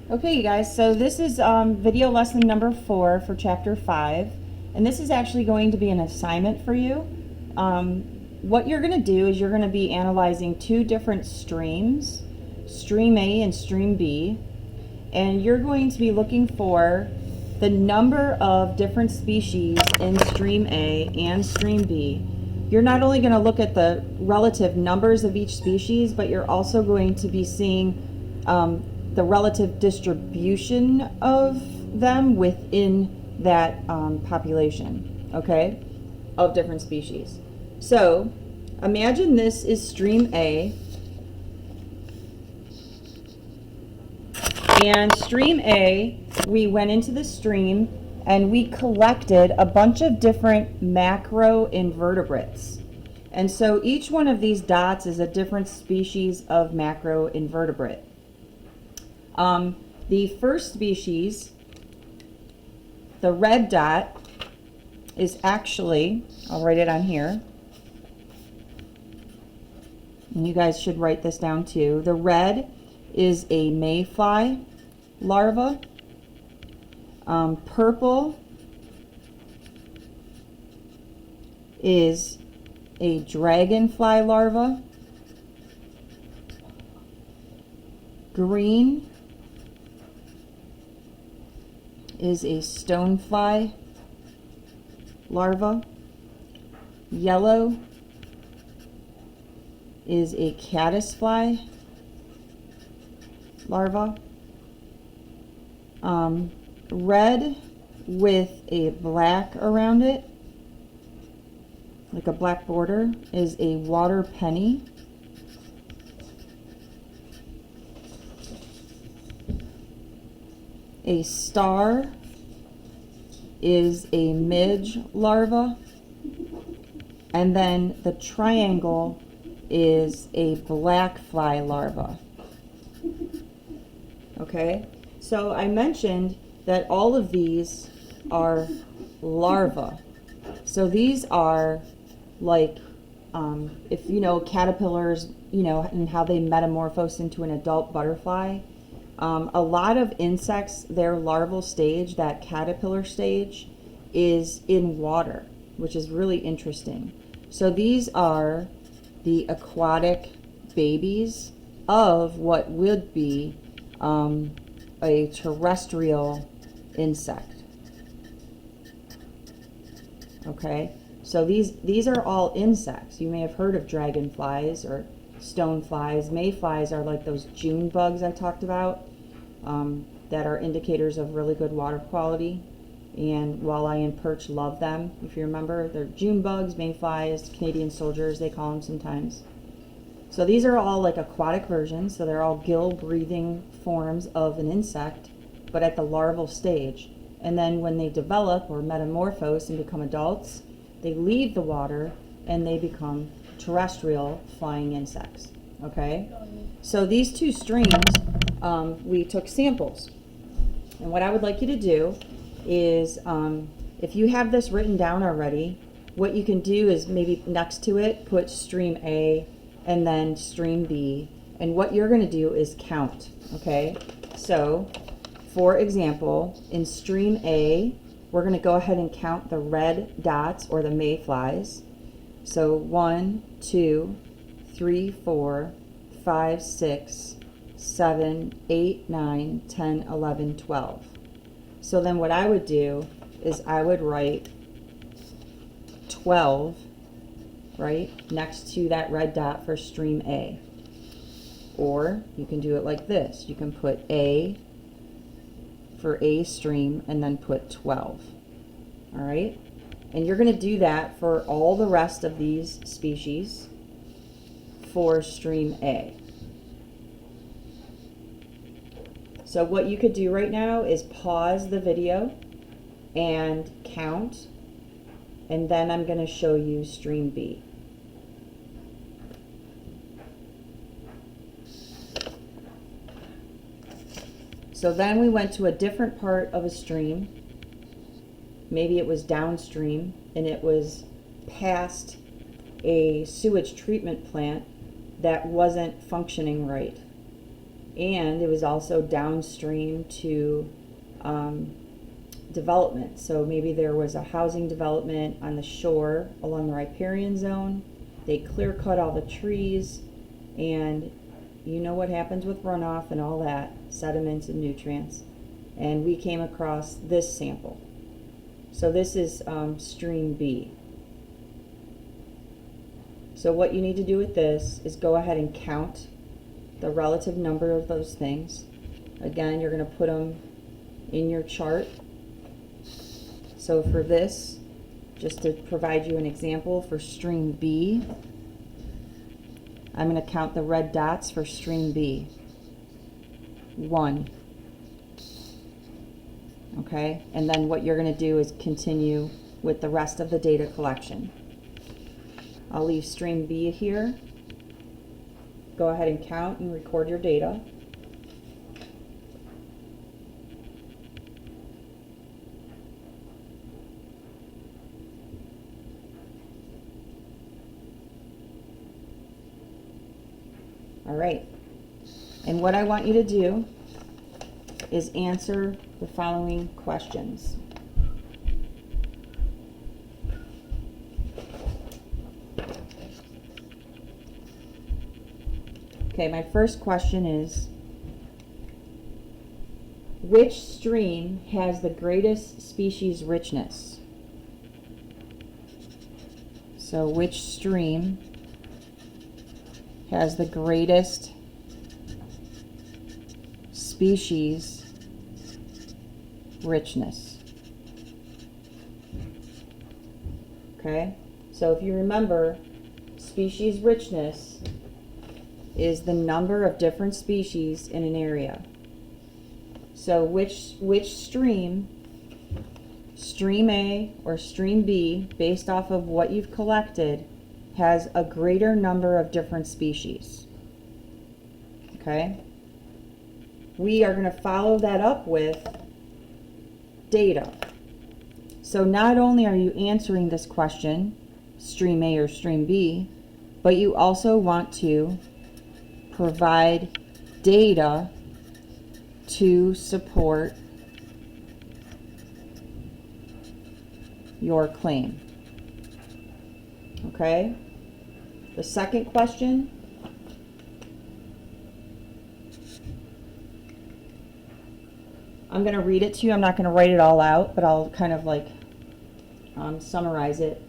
Okay, you guys, so this is video lesson number 4 for chapter 5, and this is actually going to be an assignment for you. What you're going to do is you're going to be analyzing two different streams, stream A and stream B, and you're going to be looking for the number of different species in stream A and stream B. You're not only going to look at the relative numbers of each species, but you're also going to be seeing the relative distribution of them within that population, okay, of different species. So imagine this is stream A, and stream A, we went into the stream and we collected a bunch of different macro invertebrates. And so each one of these dots is a different species of macro invertebrate. The first species, the red dot, is actually, I'll write it on here, and you guys should write this down too. The red is a mayfly larva. Purple is a dragonfly larva. Green is a stonefly larva. Yellow is a caddisfly larva. Red with a black around it, like a black border, is a water penny. A star is a midge larva, and then the triangle is a black fly larva. Okay, so I mentioned that all of these are larvae. So these are like, if you know caterpillars, you know, and how they metamorphose into an adult butterfly. A lot of insects, their larval stage, that caterpillar stage, is in water, which is really interesting. So these are the aquatic babies of what would be a terrestrial insect. Okay, so these are all insects. You may have heard of dragonflies or stoneflies. Mayflies are like those June bugs I talked about, that are indicators of really good water quality. And walleye and perch love them. If you remember, they're June bugs, mayflies, Canadian soldiers, they call them sometimes. So these are all like aquatic versions, so they're all gill-breathing forms of an insect, but at the larval stage. And then when they develop or metamorphose and become adults, they leave the water and they become terrestrial flying insects. Okay? So these two streams, we took samples. And what I would like you to do is, if you have this written down already, what you can do is maybe next to it put stream A and then stream B, and what you're going to do is count. Okay, so for example, in stream A, we're going to go ahead and count the red dots, or the mayflies. So 1, 2, 3, 4, 5, 6, 7, 8, 9, 10, 11, 12. So then what I would do is I would write 12 right next to that red dot for stream A. Or you can do it like this. You can put A for A stream and then put 12. All right? And you're going to do that for all the rest of these species for stream A. So what you could do right now is pause the video and count, and then I'm going to show you stream B. So then we went to a different part of a stream. Maybe it was downstream and it was past a sewage treatment plant that wasn't functioning right. And it was also downstream to development. So maybe there was a housing development on the shore along the riparian zone. They clear cut all the trees, and you know what happens with runoff and all that, sediments and nutrients. And we came across this sample. So this is stream B. So what you need to do with this is go ahead and count the relative number of those things. Again, you're going to put them in your chart. So for this, just to provide you an example, for stream B, I'm going to count the red dots for stream B. 1. Okay, and then what you're going to do is continue with the rest of the data collection. I'll leave stream B here. Go ahead and count and record your data. All right, and what I want you to do is answer the following questions. Okay, my first question is, which stream has the greatest species richness? So which stream has the greatest species richness? Okay, so if you remember, species richness is the number of different species in an area. So which stream, stream A or stream B, based off of what you've collected, has a greater number of different species? Okay, we are going to follow that up with data. So not only are you answering this question, stream A or stream B, but you also want to provide data to support your claim. Okay? The second question, I'm going to read it to you. I'm not going to write it all out, but I'll kind of like summarize it.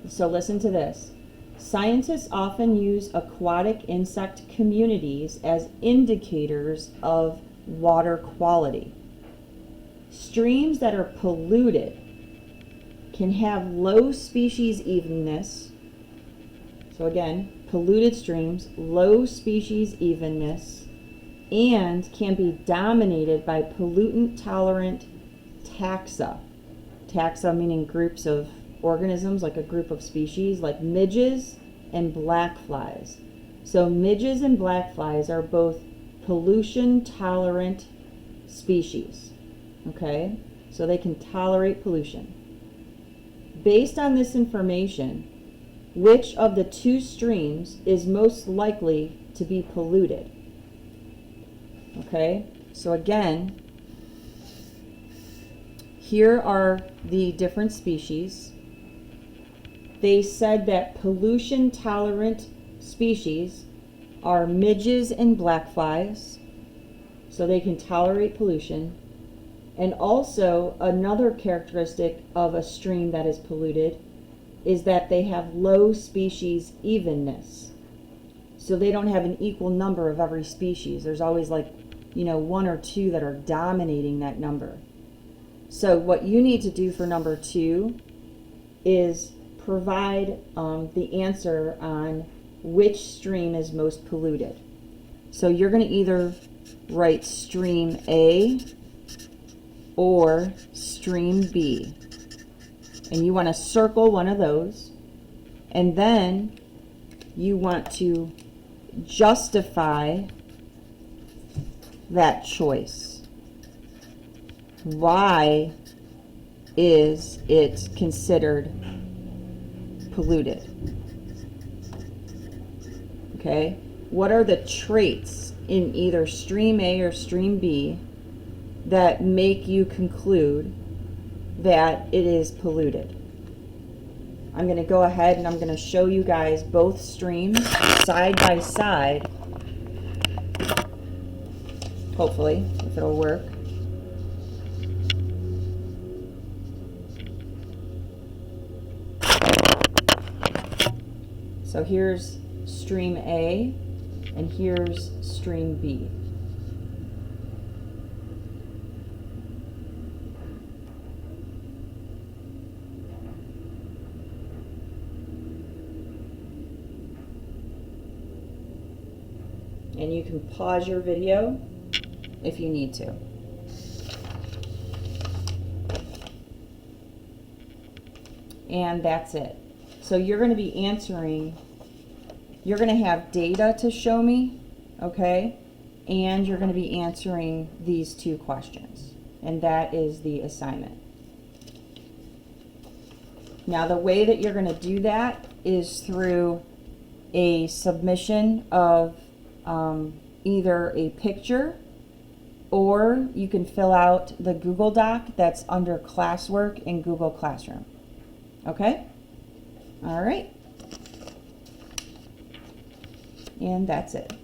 So listen to this. Scientists often use aquatic insect communities as indicators of water quality. Streams that are polluted can have low species evenness. So again, polluted streams, low species evenness, and can be dominated by pollutant-tolerant taxa. Taxa meaning groups of organisms, like a group of species, like midges and black flies. So midges and black flies are both pollution-tolerant species. Okay? So they can tolerate pollution. Based on this information, which of the two streams is most likely to be polluted? Okay, so again, here are the different species. They said that pollution-tolerant species are midges and black flies, so they can tolerate pollution. And also, another characteristic of a stream that is polluted is that they have low species evenness. So they don't have an equal number of every species. There's always like, one or two that are dominating that number. So what you need to do for number 2 is provide the answer on which stream is most polluted. So you're going to either write stream A or stream B. And you want to circle one of those. And then you want to justify that choice. Why is it considered polluted? Okay, what are the traits in either stream A or stream B that make you conclude that it is polluted. I'm going to go ahead and I'm going to show you guys both streams side by side, hopefully, if it'll work. So here's stream A and here's stream B. And you can pause your video if you need to. And that's it. So you're going to be answering, you're going to have data to show me, okay? And you're going to be answering these two questions. And that is the assignment. Now the way that you're going to do that is through a submission of either a picture, or you can fill out the Google Doc that's under classwork in Google Classroom. Okay? All right. And that's it.